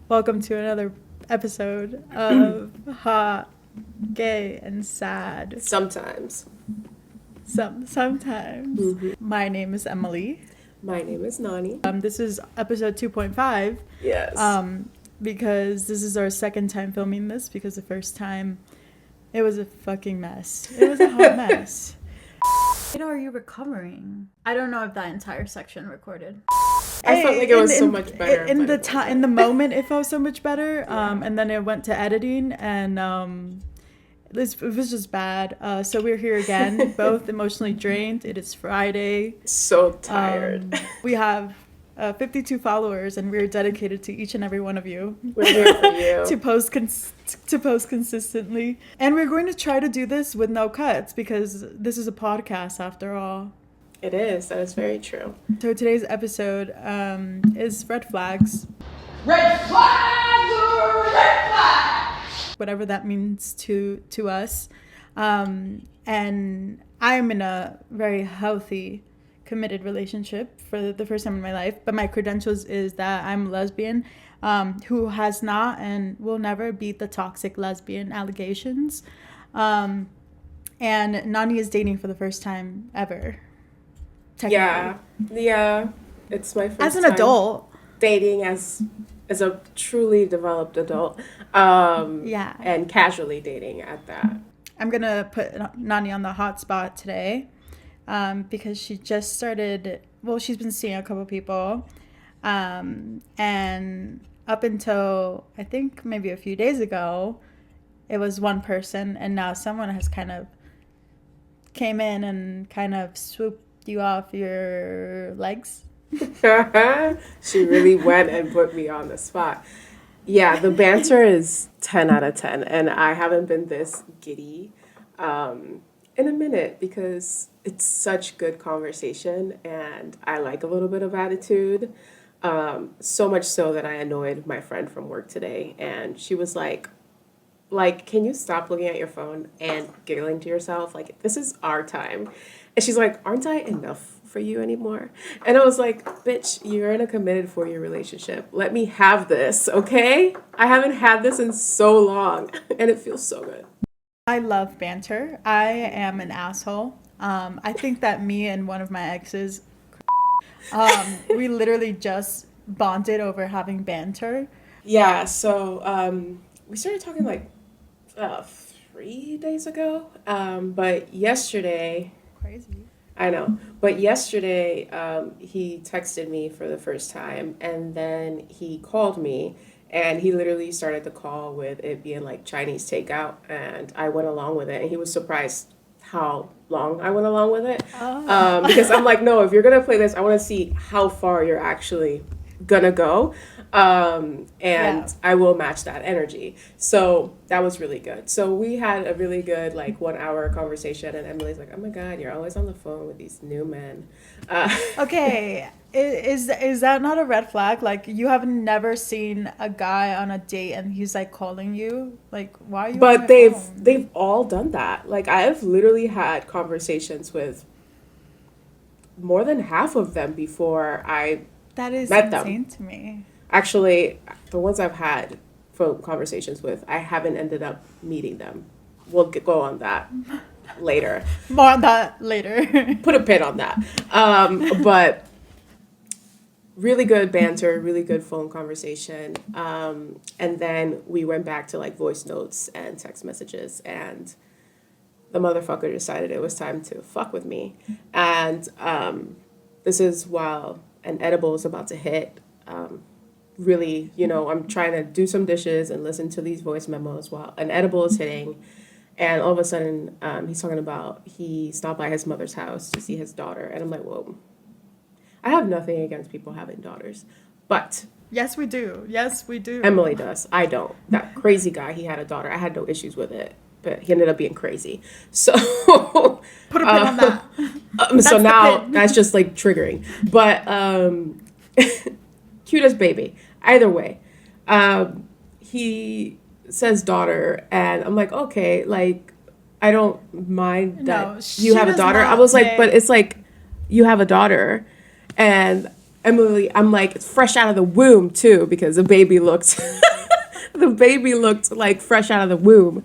Welcome to another episode of Hot, Gay, and Sad. Sometimes. Sometimes. Mm-hmm. My name is Emily. My name is Nani. This is episode 2.5. Yes. Because this is our second time filming this, because the first time it was a fucking mess. It was a hot mess. How are you recovering? I don't know if that entire section recorded. I felt like it was so much better. In the moment, it felt so much better. And then it went to editing, and it was just bad. So we're here again, both emotionally drained. It is Friday. So tired. We have 52 followers, and we're dedicated to each and every one of you. We're here for you. to post consistently, and we're going to try to do this with no cuts because this is a podcast after all. It is. That is very true. So today's episode is red flags. Red flags or red flags! Whatever that means to us. And I'm in a very healthy, committed relationship for the first time in my life. But my credentials is that I'm a lesbian who has not and will never beat the toxic lesbian allegations. And Nani is dating for the first time ever. Yeah. It's my first as an time adult dating as a truly developed adult. And casually dating at that. I'm gonna put Nani on the hot spot today, because she just started. Well, she's been seeing a couple people, and up until I think maybe a few days ago, it was one person, and now someone has kind of came in and kind of swooped you off your legs. She really went and put me on the spot. Yeah, the banter is 10 out of 10, and I haven't been this giddy in a minute because it's such good conversation, and I like a little bit of attitude. So much so that I annoyed my friend from work today, and she was like, can you stop looking at your phone and giggling to yourself? Like, this is our time. And she's like, aren't I enough for you anymore? And I was like, bitch, you're in a committed 4-year relationship. Let me have this, okay? I haven't had this in so long, and it feels so good. I love banter. I am an asshole. I think that me and one of my exes, we literally just bonded over having banter. Yeah, so we started talking like 3 days ago, but yesterday... Crazy. I know. But yesterday, he texted me for the first time, and then he called me, and he literally started the call with it being like Chinese takeout, and I went along with it, and he was surprised how long I went along with it. Oh. Because I'm like, no, if you're going to play this, I want to see how far you're actually going to go. I will match that energy. So that was really good. So we had a really good 1 hour conversation, and Emily's like, oh my God, you're always on the phone with these new men. Okay. Is that not a red flag? Like, you have never seen a guy on a date and he's like calling you? Like, why are you But on they've phone? they've all done that. Like, I've literally had conversations with more than half of them before I That is met them. insane to me. Actually, the ones I've had phone conversations with, I haven't ended up meeting them. We'll go on that later. More on that later. Put a pin on that. But really good banter, really good phone conversation. And then we went back to voice notes and text messages, and the motherfucker decided it was time to fuck with me. And this is while an edible is about to hit. Really, I'm trying to do some dishes and listen to these voice memos while an edible is hitting. And all of a sudden, he's talking about he stopped by his mother's house to see his daughter. And I'm like, whoa. I have nothing against people having daughters. But Yes, we do. Emily does. I don't. That crazy guy, he had a daughter. I had no issues with it. But he ended up being crazy. So Put a pin on that. So now that's just triggering. But cutest baby. Either way, he says daughter, and I'm like, okay, I don't mind that you have a daughter. I was like, but it's you have a daughter, and Emily, I'm like, it's fresh out of the womb too, because the baby looked, the baby looked like fresh out of the womb.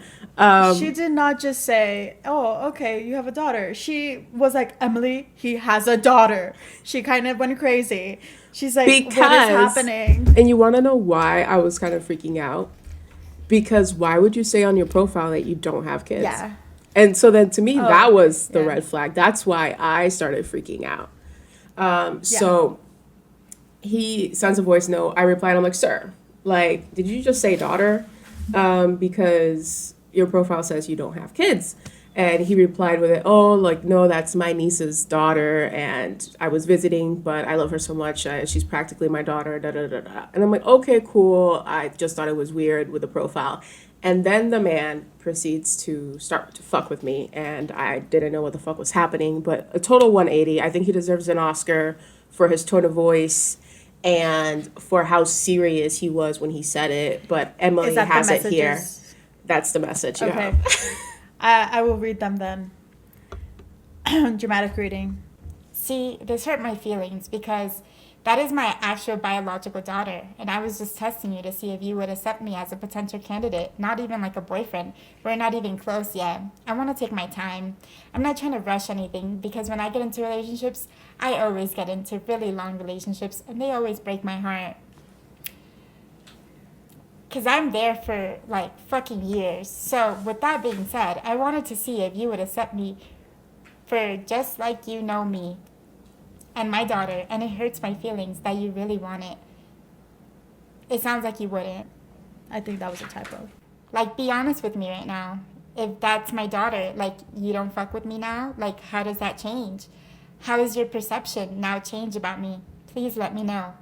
She did not just say, "Oh, okay, you have a daughter." She was like, "Emily, he has a daughter." She kind of went crazy. She's like, "What is Because, happening?" and you want to know why I was kind of freaking out? Because why would you say on your profile that you don't have kids? Yeah. And so then to me, that Oh, was the yeah. red flag. That's why I started freaking out. Yeah. So he sends a voice note. I replied, I'm like, sir, like, did you just say daughter? Because your profile says you don't have kids. And he replied with it, oh, like, no, that's my niece's daughter. And I was visiting, but I love her so much. She's practically my daughter, da da da da. And I'm like, okay, cool. I just thought it was weird with the profile. And then the man proceeds to start to fuck with me. And I didn't know what the fuck was happening, but a total 180. I think he deserves an Oscar for his tone of voice and for how serious he was when he said it. But Emily Is that has the it here. messages? That's the message. Okay. Yeah. I will read them then. Dramatic reading. See, this hurt my feelings because that is my actual biological daughter, and I was just testing you to see if you would accept me as a potential candidate, not even like a boyfriend. We're not even close yet. I want to take my time. I'm not trying to rush anything because when I get into relationships, I always get into really long relationships, and they always break my heart. Because I'm there for like fucking years. So, with that being said, I wanted to see if you would accept me for just like you know me and my daughter, and it hurts my feelings that you really want it. It sounds like you wouldn't. I think that was a typo. Like, be honest with me right now. If that's my daughter, like, you don't fuck with me now? Like, how does that change? How does your perception now change about me? Please let me know.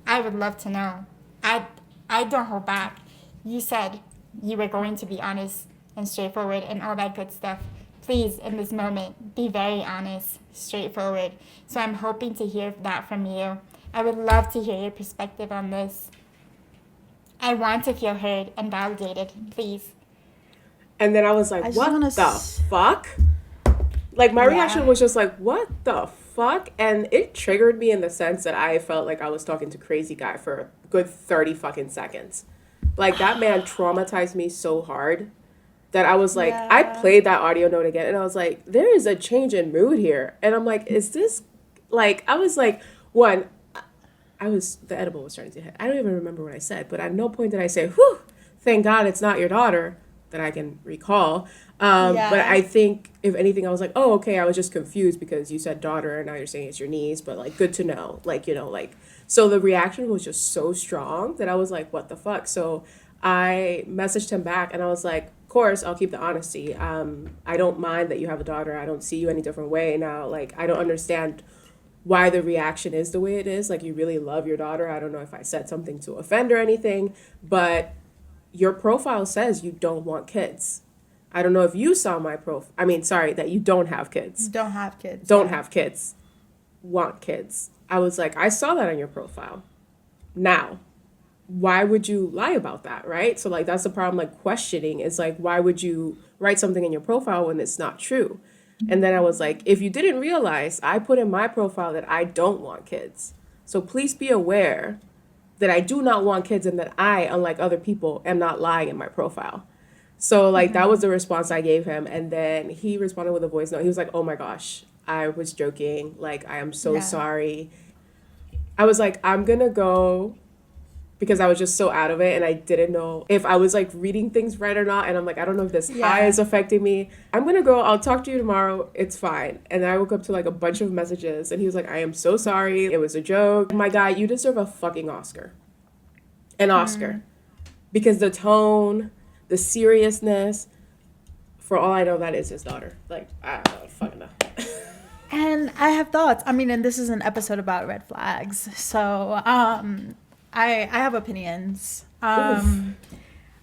I would love to know. I don't hold back. You said you were going to be honest and straightforward and all that good stuff. Please, in this moment, be very honest, straightforward. So I'm hoping to hear that from you. I would love to hear your perspective on this. I want to feel heard and validated, please. And then I was like, I just what wanna the fuck? Like, my reaction was just like, what the fuck? And it triggered me in the sense that I felt like I was talking to crazy guy for a good 30 fucking seconds. Like, that man traumatized me so hard that I was like, I played that audio note again and I was like, there is a change in mood here. And I'm like, is this, like, I was like, the edible was starting to hit. I don't even remember what I said, but at no point did I say, whew, thank God it's not your daughter that I can recall. But I think, if anything, I was like, oh, okay, I was just confused because you said daughter and now you're saying it's your niece, but like, good to know. Like, you know, like, so the reaction was just so strong that I was like, what the fuck? So I messaged him back and I was like, of course, I'll keep the honesty. I don't mind that you have a daughter. I don't see you any different way now. Like, I don't understand why the reaction is the way it is. Like, you really love your daughter. I don't know if I said something to offend or anything, but your profile says you don't want kids. I don't know if you saw my profile. I mean, sorry, that you don't have kids. Don't have kids. Don't have kids. Want kids. I was like, I saw that on your profile. Now, why would you lie about that, right? So, like, that's the problem, like, questioning is, like, why would you write something in your profile when it's not true? And then I was like, if you didn't realize, I put in my profile that I don't want kids. So please be aware that I do not want kids and that I, unlike other people, am not lying in my profile. So, like, that was the response I gave him. And then he responded with a voice note. He was like, oh my gosh, I was joking. Like, I am so sorry. I was like, I'm going to go, because I was just so out of it and I didn't know if I was like reading things right or not. And I'm like, I don't know if this high is affecting me. I'm going to go. I'll talk to you tomorrow. It's fine. And then I woke up to like a bunch of messages and he was like, I am so sorry. It was a joke. My guy, you deserve a fucking Oscar. An Oscar. Because the tone, the seriousness, for all I know, that is his daughter. Like, I don't fucking know. And I have thoughts. I mean, and this is an episode about red flags. So, I have opinions. I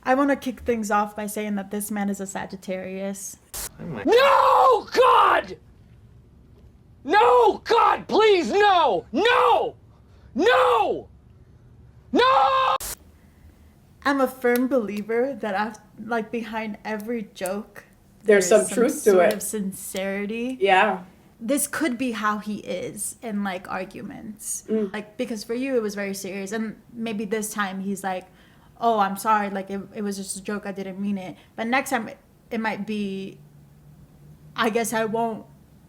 want to kick things off by saying that this man is a Sagittarius. No, God! No, God, please, no! No! No! No! I'm a firm believer that behind every joke, There's some truth to sort it. of sincerity. Yeah. this could be how he is in like arguments. Like, because for you it was very serious, and maybe this time he's like, oh, I'm sorry, like it was just a joke, I didn't mean it. But next time it might be, I guess I won't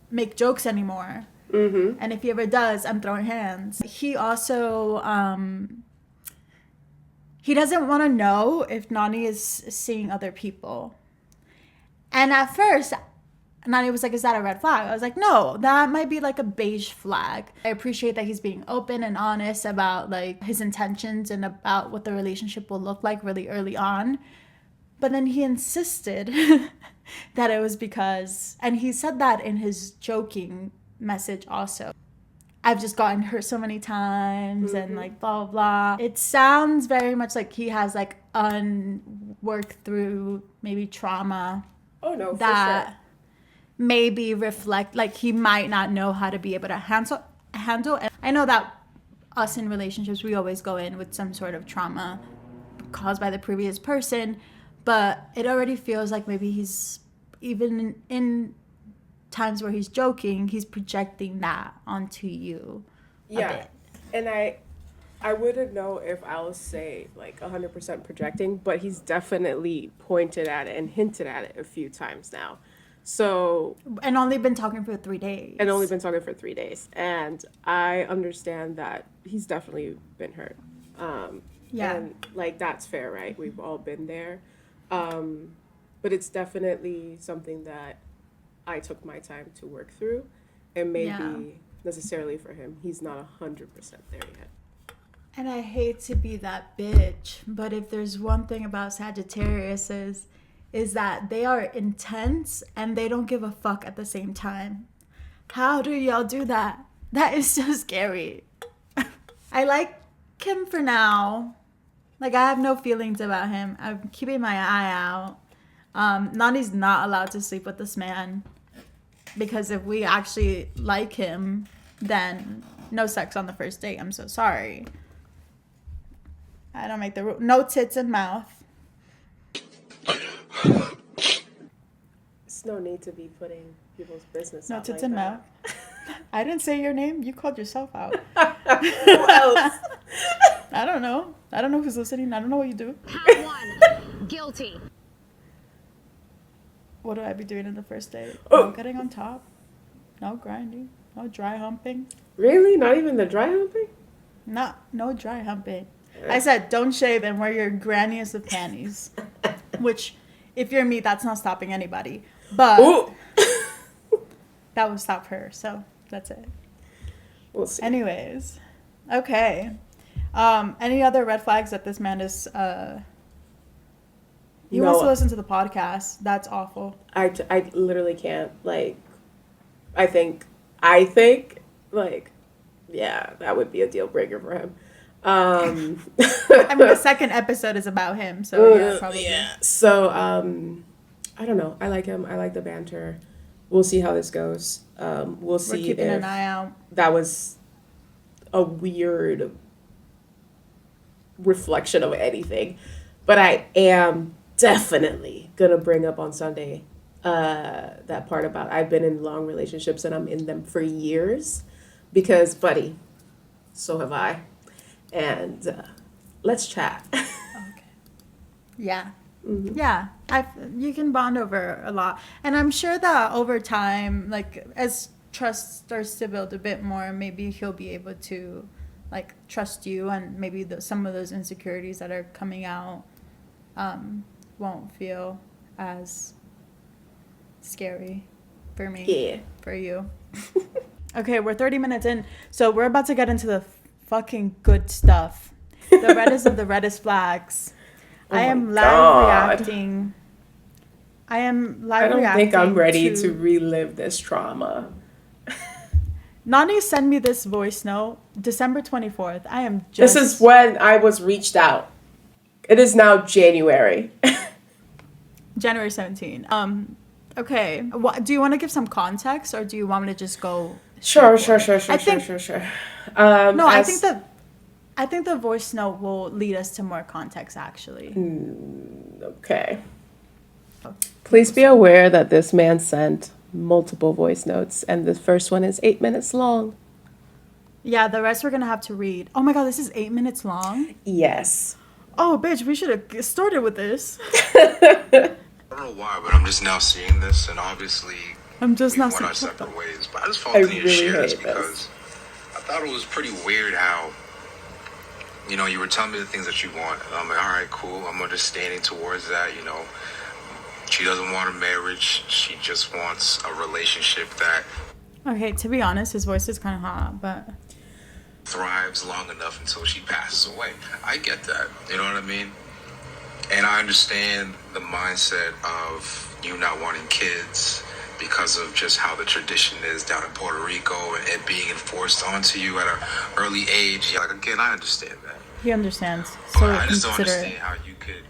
make jokes anymore. And if he ever does, I'm throwing hands. He also he doesn't want to know if Nani is seeing other people. And at first, Nani was like, is that a red flag? I was like, no, that might be like a beige flag. I appreciate that he's being open and honest about like his intentions and about what the relationship will look like really early on. But then he insisted that it was because, and he said that in his joking message also, I've just gotten hurt so many times and like blah, blah, blah. It sounds very much like he has like unworked through maybe trauma. Oh, no, that for sure. maybe reflect, like he might not know how to be able to handle. And I know that us in relationships, we always go in with some sort of trauma caused by the previous person, but it already feels like maybe he's, even in times where he's joking, he's projecting that onto you. Yeah. And I wouldn't know if I'll say like 100% projecting, but he's definitely pointed at it and hinted at it a few times now. So, And only been talking for 3 days. And I understand that he's definitely been hurt. Yeah. And like, that's fair, right? We've all been there. But it's definitely something that I took my time to work through, and maybe necessarily for him, he's not 100% there yet. And I hate to be that bitch, but if there's one thing about Sagittarius is that they are intense and they don't give a fuck at the same time. How do y'all do that? That is so scary. I like him for now. Like, I have no feelings about him. I'm keeping my eye out. Nani's not allowed to sleep with this man, because if we actually like him, then no sex on the first date. I'm so sorry. I don't make the rule. No tits in mouth. There's no need to be putting people's business No out tits like in that. mouth. I didn't say your name. You called yourself out. Who else? I don't know. I don't know who's listening. I don't know what you do. Count one. Guilty. What do I be doing in the first date? Oh. No getting on top. No grinding. No dry humping. Really? Not even the dry humping? No dry humping. I said don't shave and wear your granniest of panties. Which, if you're me, that's not stopping anybody. But Ooh. that would stop her. So that's it. We'll see. Anyways. Okay. Any other red flags that this man is... He wants to listen to the podcast. That's awful. I literally can't. Like, I think, like, yeah, that would be a deal breaker for him. I mean, the second episode is about him, so yeah, probably. Yeah. So, I don't know. I like him. I like the banter. We'll see how this goes. We'll see. We're keeping an eye out. That was a weird reflection of anything, but I am definitely gonna bring up on Sunday that part about I've been in long relationships and I'm in them for years, because buddy, so have I, and let's chat. Okay. Yeah. Mm-hmm. Yeah. You can bond over a lot, and I'm sure that over time, like as trust starts to build a bit more, maybe he'll be able to like trust you, and maybe some of those insecurities that are coming out won't feel as scary for me. Yeah. For you. Okay, we're 30 minutes in, so we're about to get into the fucking good stuff. The reddest of the reddest flags. Oh I am my live God. reacting. I don't think I'm ready to relive this trauma. Nani sent me this voice note December 24th. I am just... This is when I was reached out. It is now January. January 17. Okay. Do you want to give some context, or do you want me to just go? Sure. sure. No, I think the voice note will lead us to more context, actually. Okay. Please be aware that this man sent multiple voice notes, and the first one is 8 minutes long. Yeah, the rest we're gonna have to read. Oh my god, this is 8 minutes long? Yes. Oh, bitch, we should have started with this. I don't know why, but I'm just now seeing this, and obviously I'm just we not went our seeing- separate ways. But I just felt I the need to really share this hate because this. I thought it was pretty weird how, you know, you were telling me the things that you want, and I'm like, all right, cool. I'm understanding towards that. You know, she doesn't want a marriage; she just wants a relationship that Okay, to be honest, his voice is kind of hot, but thrives long enough until she passes away. I get that. You know what I mean? And I understand the mindset of you not wanting kids because of just how the tradition is down in Puerto Rico and it being enforced onto you at an early age. Yeah, like, again, I understand that. he understands. But So I just don't consider understand it. how you could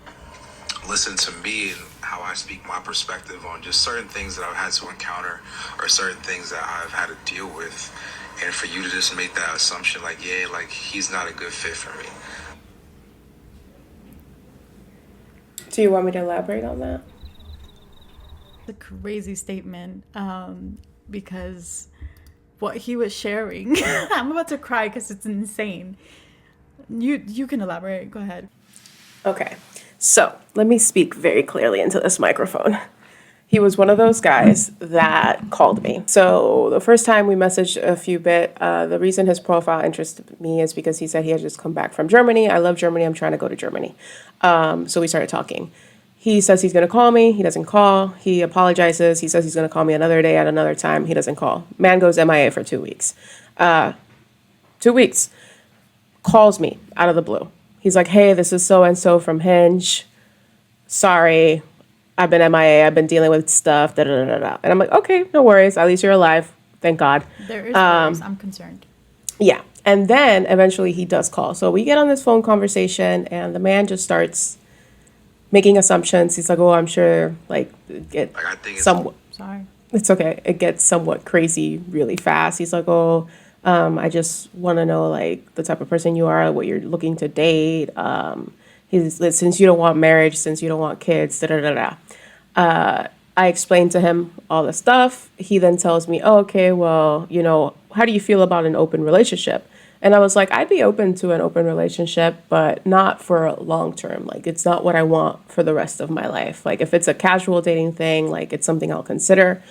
listen to me and how I speak my perspective on just certain things that I've had to encounter or certain things that I've had to deal with. And for you to just make that assumption like, yeah, like he's not a good fit for me. Do you want me to elaborate on that? It's a crazy statement because what he was sharing, I'm about to cry because it's insane. You can elaborate. Go ahead. Okay, so let me speak very clearly into this microphone. He was one of those guys that called me. So the first time we messaged a few bit, the reason his profile interested me is because he said he had just come back from Germany. I love Germany. I'm trying to go to Germany. So we started talking. He says he's going to call me. He doesn't call. He apologizes. He says he's going to call me another day at another time. He doesn't call. Man goes MIA for 2 weeks. 2 weeks. Calls me out of the blue. He's like, hey, this is so-and-so from Hinge. Sorry, I've been MIA. I've been dealing with stuff. Da, da, da, da. And I'm like, okay, no worries. At least you're alive. Thank God. There is worries. I'm concerned. Yeah. And then eventually he does call. So we get on this phone conversation and the man just starts making assumptions. He's like, oh, I'm sure like it Like, I think it's somewhat. Sorry. It's okay. It gets somewhat crazy really fast. He's like, oh, I just want to know like the type of person you are, what you're looking to date. Since you don't want marriage, since you don't want kids, da da da da. I explained to him all the stuff. He then tells me, oh, okay, well, you know, how do you feel about an open relationship? And I was like, I'd be open to an open relationship, but not for long term. Like, it's not what I want for the rest of my life. Like, if it's a casual dating thing, like, it's something I'll consider.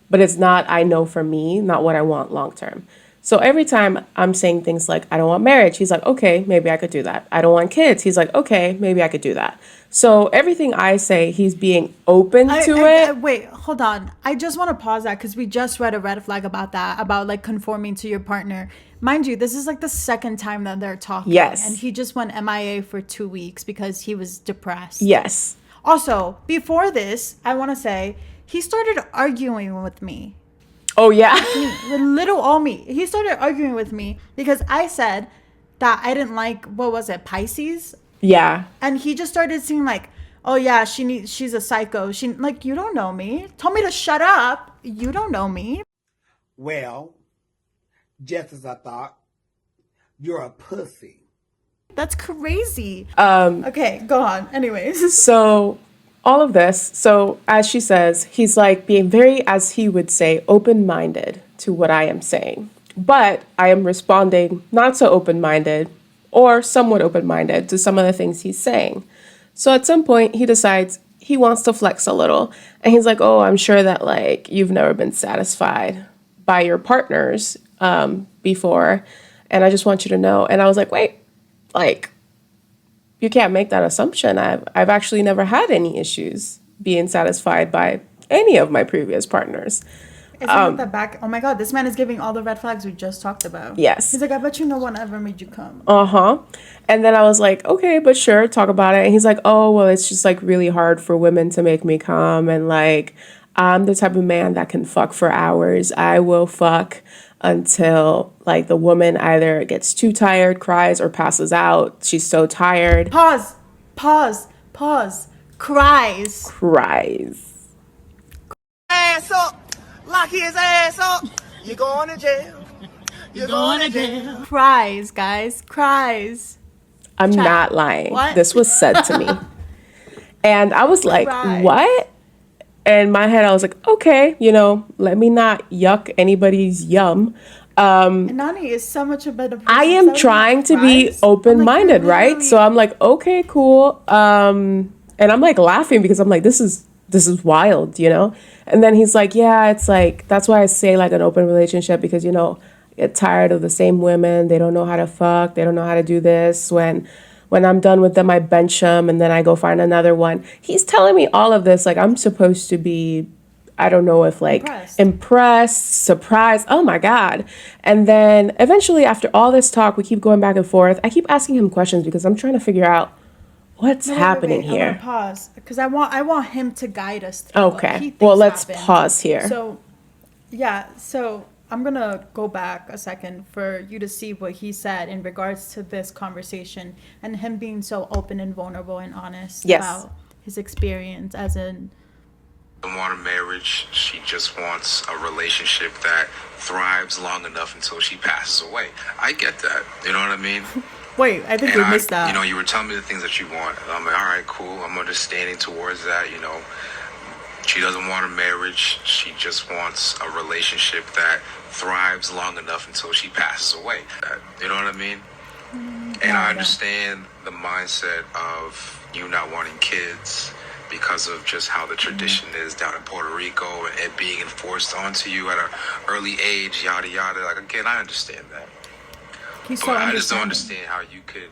But it's not, I know for me, not what I want long term. So every time I'm saying things like, I don't want marriage, he's like, okay, maybe I could do that. I don't want kids. He's like, okay, maybe I could do that. So everything I say, he's being open to it. Wait, hold on. I just want to pause that because we just read a red flag about that, about like conforming to your partner. Mind you, this is like the second time that they're talking. Yes. And he just went MIA for 2 weeks because he was depressed. Yes. Also, before this, I want to say he started arguing with me. Oh, yeah. Little old me. He started arguing with me because I said that I didn't like, what was it, Pisces? Yeah. And he just started saying like, oh yeah, she's a psycho. She like, you don't know me. Told me to shut up. You don't know me. Well, just as I thought, you're a pussy. That's crazy. Okay, go on. Anyways. So all of this, so as she says, he's like being very, as he would say, open-minded to what I am saying. But I am responding not so open-minded or somewhat open-minded to some of the things he's saying. So at some point he decides he wants to flex a little. And he's like, oh, I'm sure that like you've never been satisfied by your partners before. And I just want you to know. And I was like, wait, like, you can't make that assumption. I've actually never had any issues being satisfied by any of my previous partners. Isn't it the back? Oh my God, this man is giving all the red flags we just talked about. Yes. He's like, I bet you no one ever made you come. Uh-huh. And then I was like, okay, but sure, talk about it. And he's like, oh, well, it's just like really hard for women to make me come. And like, I'm the type of man that can fuck for hours. I will fuck until like the woman either gets too tired, cries, or passes out. She's so tired. Pause. Cries. Cries. Ass up, lock his ass up. You're going to jail. You're going to jail. Cries, guys. Cries. I'm not lying. What? This was said to me. And I was like, Cries. what? in my head, I was like, okay, let me not yuck anybody's yum. And Nani is so much a better person. I am trying to be open-minded, right? So I'm like, okay, cool. And I'm like laughing because I'm like, this is wild, And then he's like, yeah, it's like, that's why I say like an open relationship because, I get tired of the same women. They don't know how to fuck. They don't know how to do this. When I'm done with them, I bench them and then I go find another one. He's telling me all of this. Like, I'm supposed to be, I don't know if like impressed, surprised. Oh my God. And then eventually after all this talk, we keep going back and forth. I keep asking him questions because I'm trying to figure out what's happening here. I'm gonna pause because I want him to guide us through okay. Well, let's pause here. So I'm gonna go back a second for you to see what he said in regards to this conversation and him being so open and vulnerable and honest about his experience as in. Doesn't want a marriage. She just wants a relationship that thrives long enough until she passes away. I get that. You know what I mean? Wait, I think you missed that. You were telling me the things that you want. And I'm like, all right, cool. I'm understanding towards that. She doesn't want a marriage. She just wants a relationship that thrives long enough until she passes away. You know what I mean? And I understand the mindset of you not wanting kids because of just how the tradition is down in Puerto Rico and it being enforced onto you at an early age, yada, yada. Like, again, I understand that. But I just don't understand how you could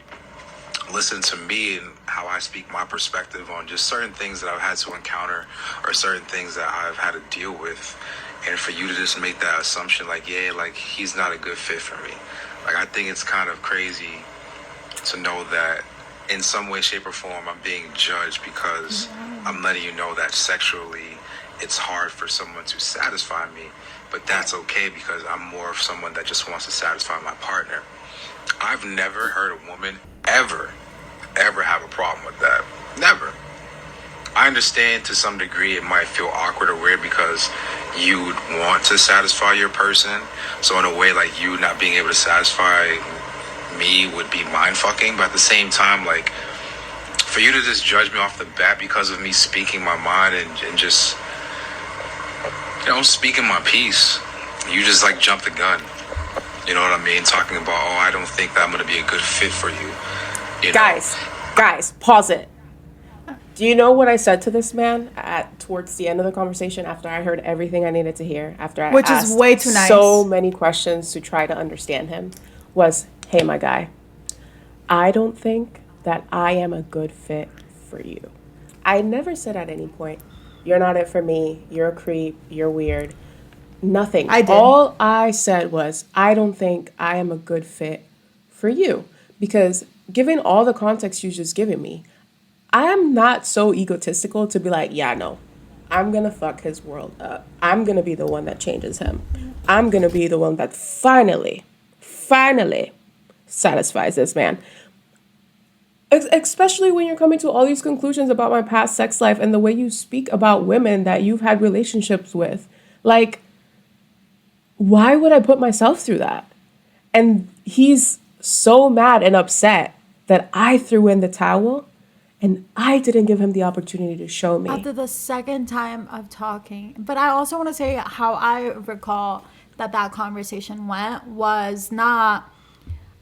listen to me and how I speak my perspective on just certain things that I've had to encounter or certain things that I've had to deal with. And for you to just make that assumption like, yeah, like he's not a good fit for me. Like, I think it's kind of crazy to know that in some way, shape, or form, I'm being judged because I'm letting you know that sexually it's hard for someone to satisfy me. But that's okay because I'm more of someone that just wants to satisfy my partner. I've never heard a woman ever have a problem with that. Never. I understand to some degree it might feel awkward or weird because you would want to satisfy your person. So in a way, like, you not being able to satisfy me would be mind fucking. But at the same time, like, for you to just judge me off the bat because of me speaking my mind and just, speaking my piece, you just like jump the gun. You know what I mean? Talking about, I don't think that I'm going to be a good fit for you. Guys, pause it. Do you know what I said to this man towards the end of the conversation after I heard everything I needed to hear, after I asked is way too nice. So many questions to try to understand him, was, hey, my guy, I don't think that I am a good fit for you. I never said at any point, you're not it for me, you're a creep, you're weird. Nothing. I did. All I said was, I don't think I am a good fit for you. Because given all the context you just given me, I am not so egotistical to be like, yeah, no, I'm going to fuck his world up. I'm going to be the one that changes him. I'm going to be the one that finally satisfies this man. Especially when you're coming to all these conclusions about my past sex life and the way you speak about women that you've had relationships with. Like, why would I put myself through that? And he's so mad and upset that I threw in the towel and I didn't give him the opportunity to show me. After the second time of talking. But I also want to say how I recall that conversation went was not,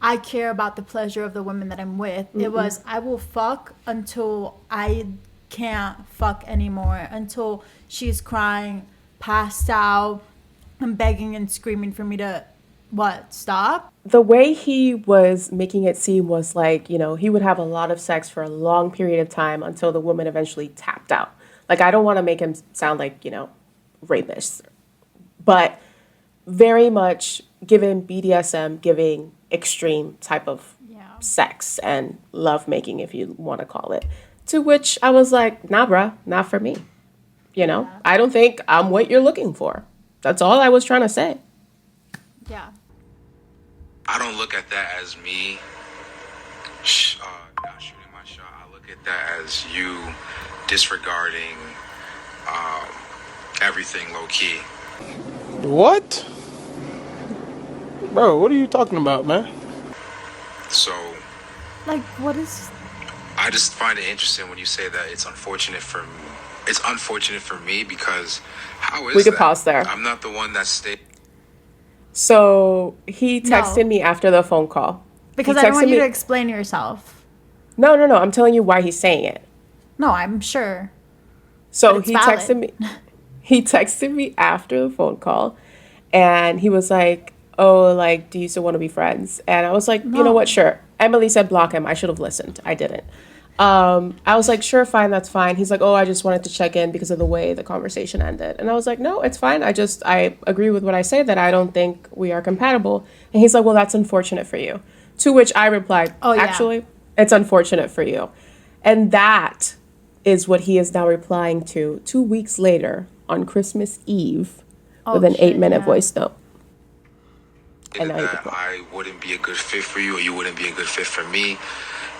I care about the pleasure of the women that I'm with. Mm-hmm. It was, I will fuck until I can't fuck anymore, until she's crying, passed out, and begging and screaming for me to, stop? The way he was making it seem was like, he would have a lot of sex for a long period of time until the woman eventually tapped out. Like, I don't want to make him sound like, rapist, but very much giving BDSM, giving extreme type of sex and love making, if you want to call it. To which I was like, nah, bruh, not for me. I don't think I'm what you're looking for. That's all I was trying to say. Yeah. I don't look at that as me not shooting my shot. I look at that as you disregarding everything low key. What? Bro, what are you talking about, man? So, like, what is... I just find it interesting when you say that it's unfortunate for it's unfortunate for me because how is We could that? pause there. I'm not the one that stayed. So he texted No. me after the phone call. Because He I don't want texted you to me- explain yourself. No. I'm telling you why he's saying it. No, I'm sure. So But it's he valid. texted me. He texted me after the phone call, and he was like, "Oh, like, do you still want to be friends?" And I was like, "You know No. what? Sure." Emily said block him. I should have listened. I didn't. I was like, "Sure, fine, that's fine." He's like, "Oh, I just wanted to check in because of the way the conversation ended." And I was like, "No, it's fine. I agree with what I say that I don't think we are compatible." And he's like, "Well, that's unfortunate for you." To which I replied, Oh, yeah. "Actually, it's unfortunate for you." And that is what he is now replying to 2 weeks later on Christmas Eve with an shit, 8-minute yeah. voice note. And now he that replied. I wouldn't be a good fit for you or you wouldn't be a good fit for me.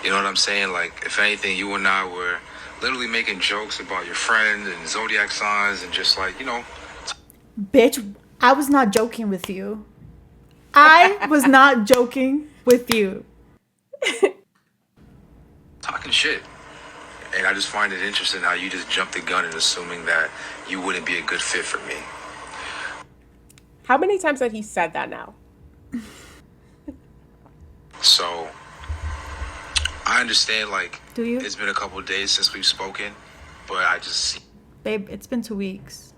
You know what I'm saying? Like, if anything, you and I were literally making jokes about your friend and zodiac signs and just like, Bitch, I was not joking with you. I was not joking with you. talking shit. And I just find it interesting how you just jumped the gun and assuming that you wouldn't be a good fit for me. How many times had he said that now? So, I understand, like, Do you? it's been a couple of days since we've spoken, but I just see Babe, it's been 2 weeks.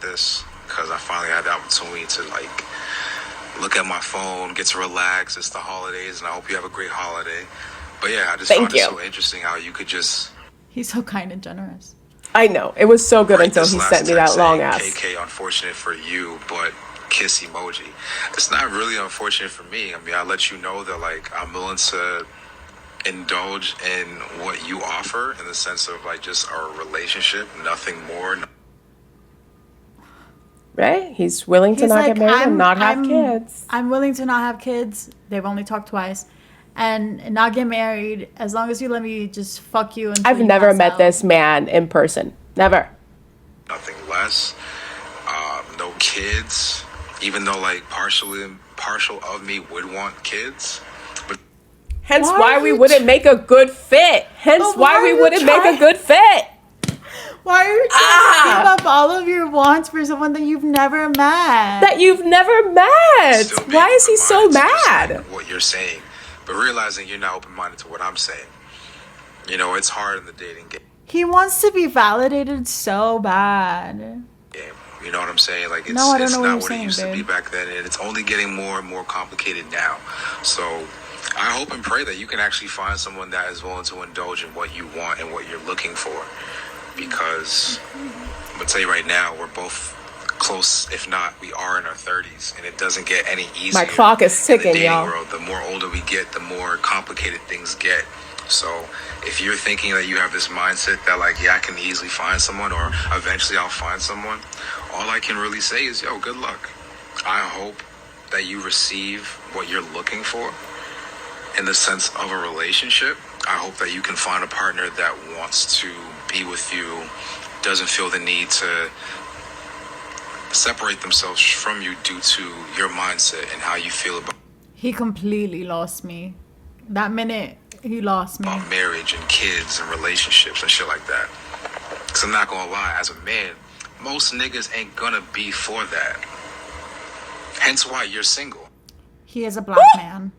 this because I finally had the opportunity to, like, look at my phone, get to relax. It's the holidays, and I hope you have a great holiday. But yeah, I just Thank found it you. so interesting how you could just He's so kind and generous. I know. It was so good write until this he last sent me text that long saying, ass. KK, unfortunate for you, but kiss emoji. It's not really unfortunate for me. I mean, I let you know that, like, I'm willing to indulge in what you offer in the sense of, like, just our relationship, nothing more. Right? He's willing to He's not like, get married and not have kids. I'm willing to not have kids. They've only talked twice. And not get married as long as you let me just fuck you. Until I've you never pass met out. this man in person. Never. Nothing less. No kids. Even though, like, partial of me would want kids. But Hence Why why are we you wouldn't make a good fit. Hence But why why we are you wouldn't make a trying- good fit. Why are you trying to give up all of your wants for someone that you've never met? That you've never met. still being Why is he so open-minded to just, mad? like, what you're saying, but realizing you're not open-minded to what I'm saying. You know, it's hard in the dating He wants to be validated so bad. game. You know what I'm saying? Like, it's, No, I don't it's know what not you're what saying, it used to be babe. back then, and it's only getting more and more complicated now. So I hope and pray that you can actually find someone that is willing to indulge in what you want and what you're looking for. Because I'm gonna tell you right now, we're both close, if not, we are in our 30s, and it doesn't get any easier. My clock is in the ticking, dating y'all. world. The more older we get, the more complicated things get. So if you're thinking that you have this mindset that, like, yeah, I can easily find someone or eventually I'll find someone, all I can really say is, yo, good luck. I hope that you receive what you're looking for in the sense of a relationship. I hope that you can find a partner that wants to be with you, doesn't feel the need to separate themselves from you due to your mindset and how you feel He completely lost me. That minute, he lost me. about marriage and kids and relationships and shit like that. Because I'm not gonna lie, as a man, most niggas ain't gonna be for that. Hence why you're single. He is a black man.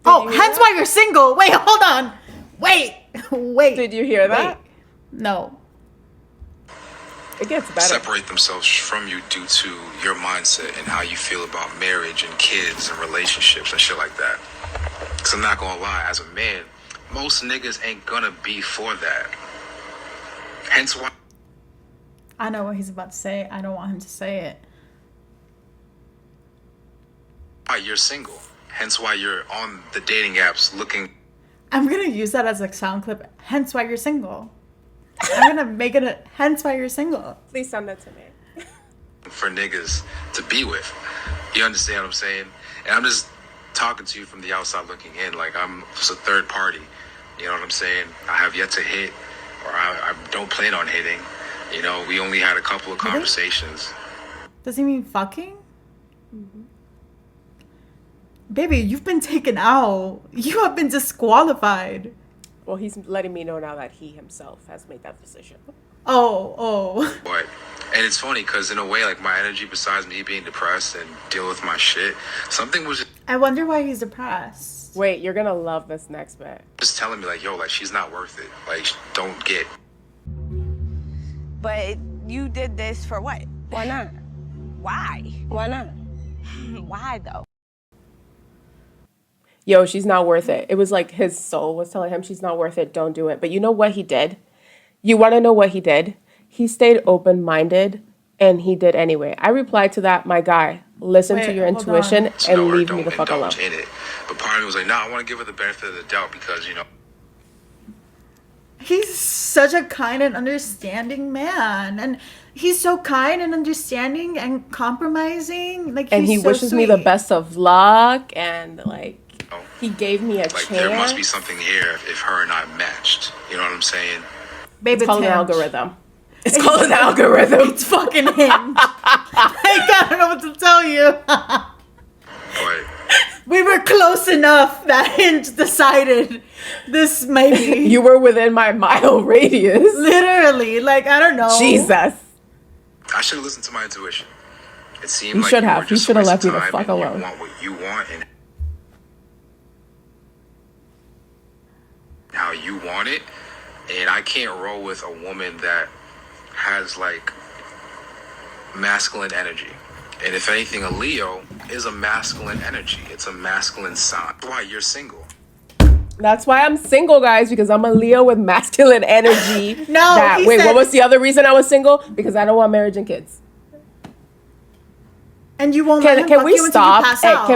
Oh, hence why you're single. Wait, hold on. Wait. Did you hear that? Wait. No. It gets better. Separate themselves from you due to your mindset and how you feel about marriage and kids and relationships and shit like that. Because I'm not gonna lie, as a man, most niggas ain't gonna be for that. Hence why I know what he's about to say. I don't want him to say it. you're single. Hence why you're on the dating apps looking I'm going to use that as a sound clip. Hence why you're single. I'm going to make it a hence why you're single. Please send that to me. for niggas to be with. You understand what I'm saying? And I'm just talking to you from the outside looking in. Like, I'm just a third party. You know what I'm saying? I have yet to hit, or I don't plan on hitting. You know, we only had a couple of conversations. Does he mean fucking? Baby, you've been taken out. You have been disqualified. Well, he's letting me know now that he himself has made that decision. Oh. But and it's funny because in a way, like my energy, besides me being depressed and dealing with my shit, something was I wonder why he's depressed. Wait, you're gonna love this next bit. just telling me like, yo, like she's not worth it. Like, don't get. But you did this for what? Why not? Why? Why not? Why though? Yo, she's not worth it. It was like his soul was telling him she's not worth it, don't do it. But you know what he did? You want to know what he did? He stayed open-minded and he did anyway. I replied to that, my guy, listen to Wait, your hold intuition on. and Know her, leave me don't the fuck alone. indulge in it. But part of me was like, nah, I want to give her the benefit of the doubt because, you know, He's such a kind and understanding man. And he's so kind and understanding and compromising. Like, And he's he so wishes me the sweet. best of luck and like he gave me a like there must be chance. something here if her and I matched. You know what I'm saying? Babe, It's called an him. algorithm. It's called an algorithm. It's fucking him. I don't know what to tell you. But We were close enough that Hinge decided this maybe. You were within my mile radius. Literally, like, I don't know. Jesus. I should have listened to my intuition. It seemed You like should you have. were You just should have wasting left me the time fuck and alone. You want what you want and how you want it. And I can't roll with a woman that has like masculine energy. And if anything, a Leo is a masculine energy. It's a masculine sign. That's why you're single. That's why I'm single, guys, because I'm a Leo with masculine energy. No, he Wait, said- what was the other reason I was single? Because I don't want marriage and kids. And you won't let him Can fuck we you until you stop? pass Hey, out.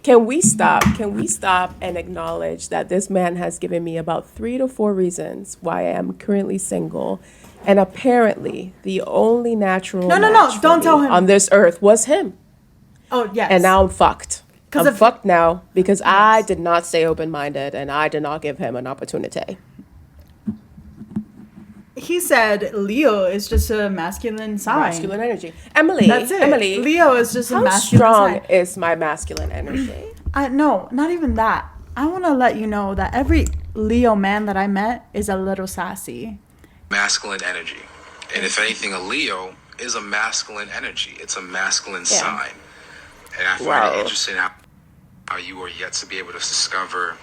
can we stop? Can we stop and acknowledge that this man has given me about 3 to 4 reasons why I am currently single, and apparently the only natural No, match for don't me tell him. on this earth was him, Oh, yes. and now I'm fucked. 'Cause I'm of- fucked now because I did not stay open-minded and I did not give him an opportunity. He said Leo is just a masculine sign. Masculine energy. Emily, That's it. Emily, Leo is just a how masculine strong sign. is my masculine energy? No, not even that. I want to let you know that every Leo man that I met is a little sassy. Masculine energy. And if anything, a Leo is a masculine energy. It's a masculine sign. And I find it interesting how you are yet to be able to discover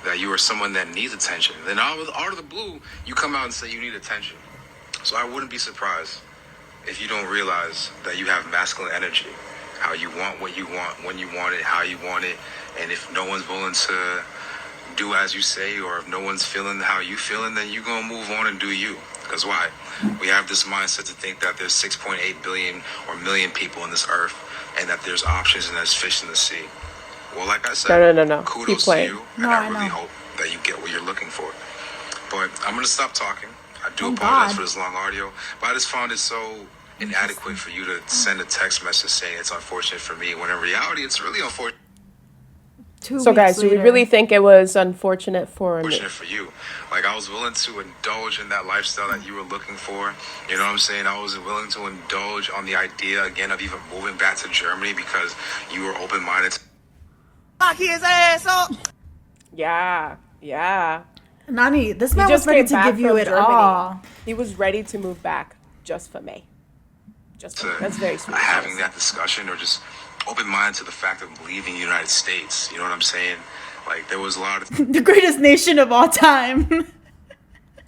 that you are someone that needs attention. Then out of the blue, you come out and say you need attention. So I wouldn't be surprised if you don't realize that you have masculine energy. How you want what you want, when you want it, how you want it. And if no one's willing to do as you say, or if no one's feeling how you feeling, then you're going to move on and do you. Because why? We have this mindset to think that there's 6.8 billion or million people on this earth and that there's options and there's fish in the sea. Well, like I said, No. Keep kudos to playing. you, and No, I I really know. hope that you get what you're looking for. But I'm going to stop talking. I do Oh, apologize God. for this long audio, but I just found it so inadequate for you to send a text message saying it's unfortunate for me, when in reality, it's really unfortunate 2 So, weeks guys, do we later. really think it was unfortunate for me? for you. Like, I was willing to indulge in that lifestyle that you were looking for. You know what I'm saying? I was willing to indulge on the idea, again, of even moving back to Germany because you were open-minded to Lock his ass up. Yeah. Nani, this He man was just ready came to back give you from it Germany. all. He was ready to move back just for me. Just for me. That's very sweet. having that discussion, or just open-minded to the fact of leaving the United States. You know what I'm saying? Like, there was a lot of The greatest nation of all time.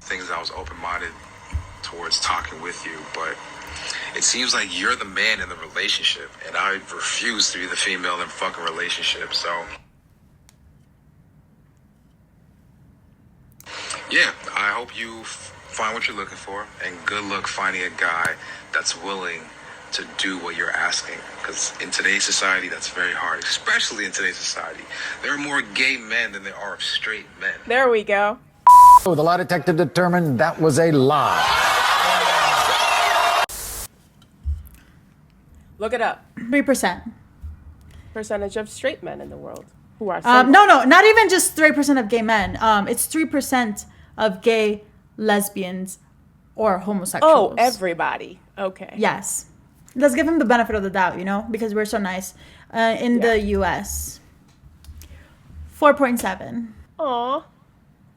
things I was open-minded towards talking with you, but it seems like you're the man in the relationship, and I refuse to be the female in the fucking relationship. So, yeah, I hope you find what you're looking for, and good luck finding a guy that's willing to do what you're asking. Because in today's society, that's very hard, especially in today's society. There are more gay men than there are straight men. There we go. The lie detector determined that was a lie. Look it up. 3%. Percentage of straight men in the world who are single. No, not even just 3% of gay men. It's 3% of gay lesbians or homosexuals. Oh, everybody. Okay. Yes. Let's give him the benefit of the doubt, because we're so nice. In the U.S., 4.7. Aw.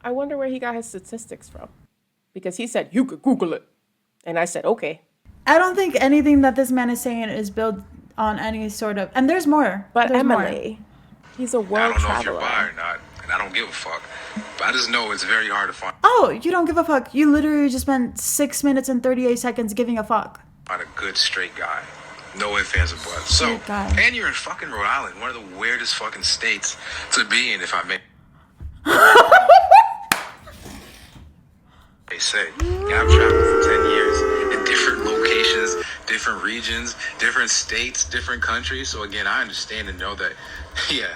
I wonder where he got his statistics from. Because he said, you could Google it. And I said, okay. I don't think anything that this man is saying is built on any sort of, and there's more. But there's Emily, he's a I world don't know if you're bi traveler. or not, and I don't give a fuck. But I just know it's very hard to Oh, you don't give a fuck. You literally just spent 6 minutes and 38 seconds giving a fuck. find a good straight guy. No ifs, ands, or buts. So, Straight guy. and you're in fucking Rhode Island, one of the weirdest fucking states to be in, if I may say. Yeah, I've traveled for 10 years in different locations, different regions, different states, different countries. So again, I understand and know that, yeah,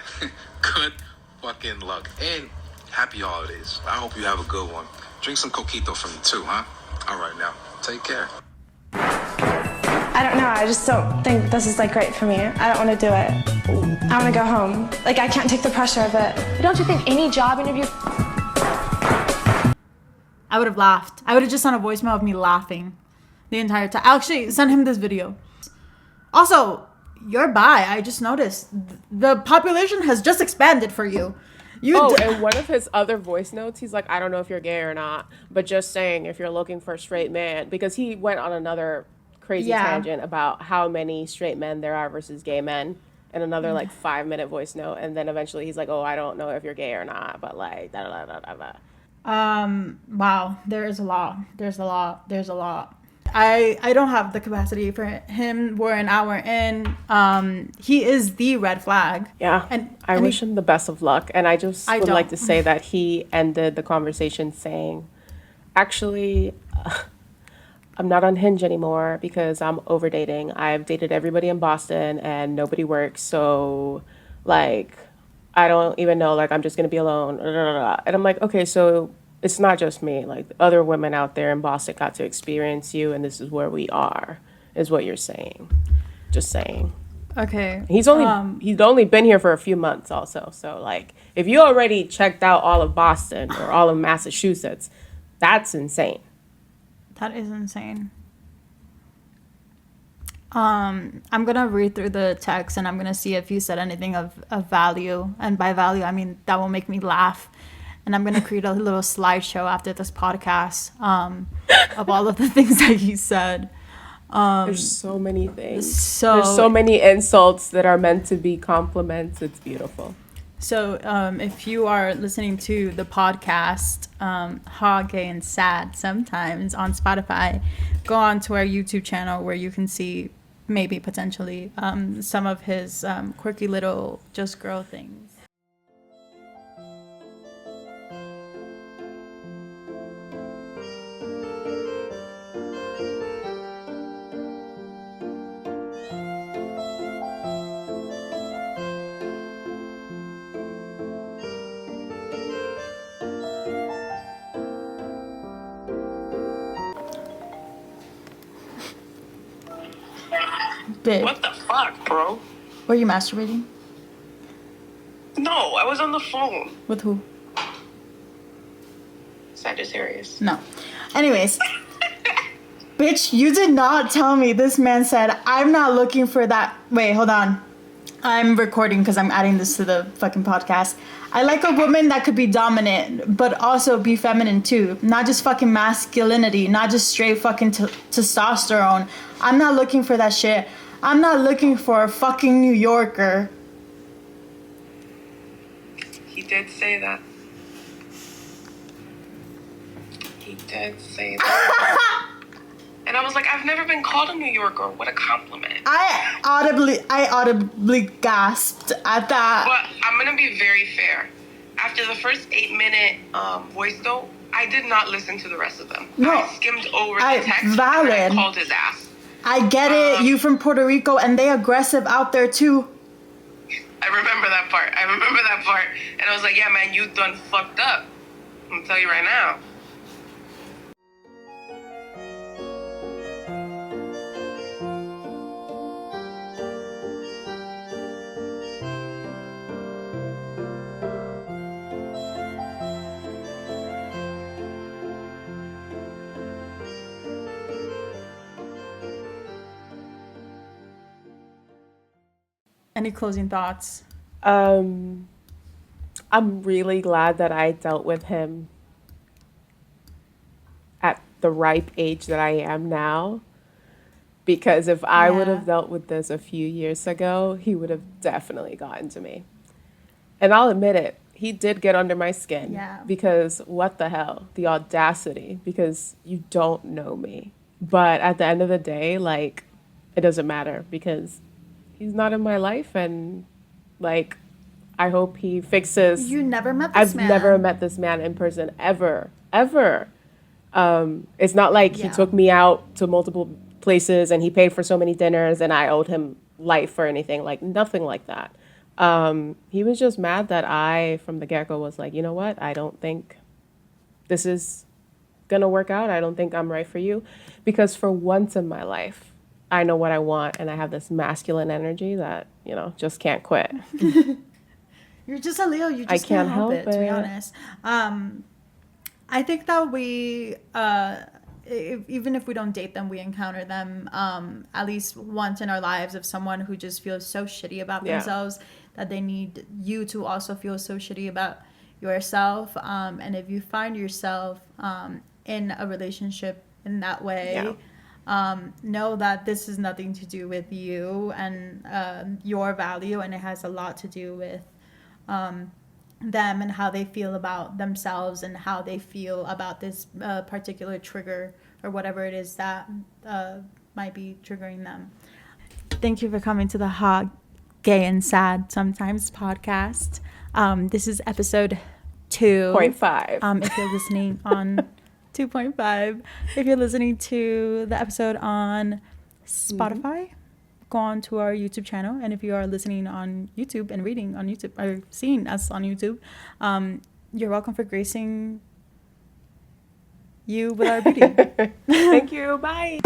good fucking luck. And happy holidays. I hope you have a good one. Drink some coquito for me too, huh? All right, now, take care. I don't know, I just don't think this is like great for me. I don't want to do it. I want to go home. Like, I can't take the pressure of it. But don't you think any job interview? I would have laughed. I would have just sent a voicemail of me laughing the entire time. I'll actually send him this video. Also, you're bi. I just noticed. The population has just expanded for you. And one of his other voice notes, he's like, I don't know if you're gay or not, but just saying if you're looking for a straight man, because he went on another crazy tangent about how many straight men there are versus gay men, and another like 5-minute voice note, and then eventually he's like, oh, I don't know if you're gay or not, but like da da da da da. Wow, there's a lot. I don't have the capacity for him. We're an hour in. He is the red flag. Yeah, and I wish him the best of luck. And I just would like to say that he ended the conversation saying, actually, I'm not on Hinge anymore because I'm over dating. I've dated everybody in Boston and nobody works. So, like, I don't even know. Like, I'm just going to be alone. And I'm like, okay, so it's not just me. Like, other women out there in Boston got to experience you, and this is where we are, is what you're saying. Just saying. Okay. He's only been here for a few months also. So, like, if you already checked out all of Boston or all of Massachusetts, that's insane. That is insane. I'm gonna read through the text and I'm gonna see if you said anything of value. And by value, I mean that will make me laugh. And I'm gonna create a little slideshow after this podcast of all of the things that you said. There's so many things. There's so many insults that are meant to be compliments. It's beautiful. So if you are listening to the podcast, Hot, Gay, and Sad sometimes on Spotify, go on to our YouTube channel where you can see maybe potentially some of his quirky little just girl things. Babe, What the fuck, bro? were you masturbating? No, I was on the phone. With who? Sagittarius. No. Anyways. Bitch, you did not tell me this man said, I'm not looking for that. Wait, hold on. I'm recording because I'm adding this to the fucking podcast. I like a woman that could be dominant, but also be feminine too. Not just fucking masculinity, not just straight fucking testosterone. I'm not looking for that shit. I'm not looking for a fucking New Yorker. He did say that. He did say that. And I was like, I've never been called a New Yorker. What a compliment. I audibly gasped at that. But I'm going to be very fair. After the first 8-minute voice note, I did not listen to the rest of them. No, I skimmed over the text valid. and I called his ass. I get it. You from Puerto Rico and they aggressive out there too. I remember that part. And I was like, yeah, man, you done fucked up. I'm going to tell you right now. Any closing thoughts? I'm really glad that I dealt with him at the ripe age that I am now. Because if I would Yeah. have dealt with this a few years ago, he would have definitely gotten to me. And I'll admit it, he did get under my skin. Yeah. Because what the hell? The audacity, because you don't know me. But at the end of the day, like, it doesn't matter because he's not in my life. And, like, I hope he fixes. You never met this I've man. never met this man in person ever, ever. It's not like he Yeah. took me out to multiple places and he paid for so many dinners and I owed him life or anything, like nothing like that. He was just mad that I, from the get-go, was like, you know what? I don't think this is gonna work out. I don't think I'm right for you. Because for once in my life, I know what I want and I have this masculine energy that, just can't quit. You're just a Leo. You just I can't can't help help it, to be it. honest. I think that we, even if we don't date them, we encounter them at least once in our lives of someone who just feels so shitty about Yeah. themselves that they need you to also feel so shitty about yourself. And if you find yourself in a relationship in that way, know that this is nothing to do with you and your value, and it has a lot to do with them and how they feel about themselves and how they feel about this particular trigger or whatever it is that might be triggering them. Thank you for coming to the Hot, Gay, and Sad Sometimes podcast. This is episode 0.5. If you're listening on 2.5, if you're listening to the episode on Spotify, go on to our YouTube channel. And if you are listening on YouTube and reading on YouTube or seeing us on YouTube, you're welcome for gracing you with our beauty. Thank you. Bye.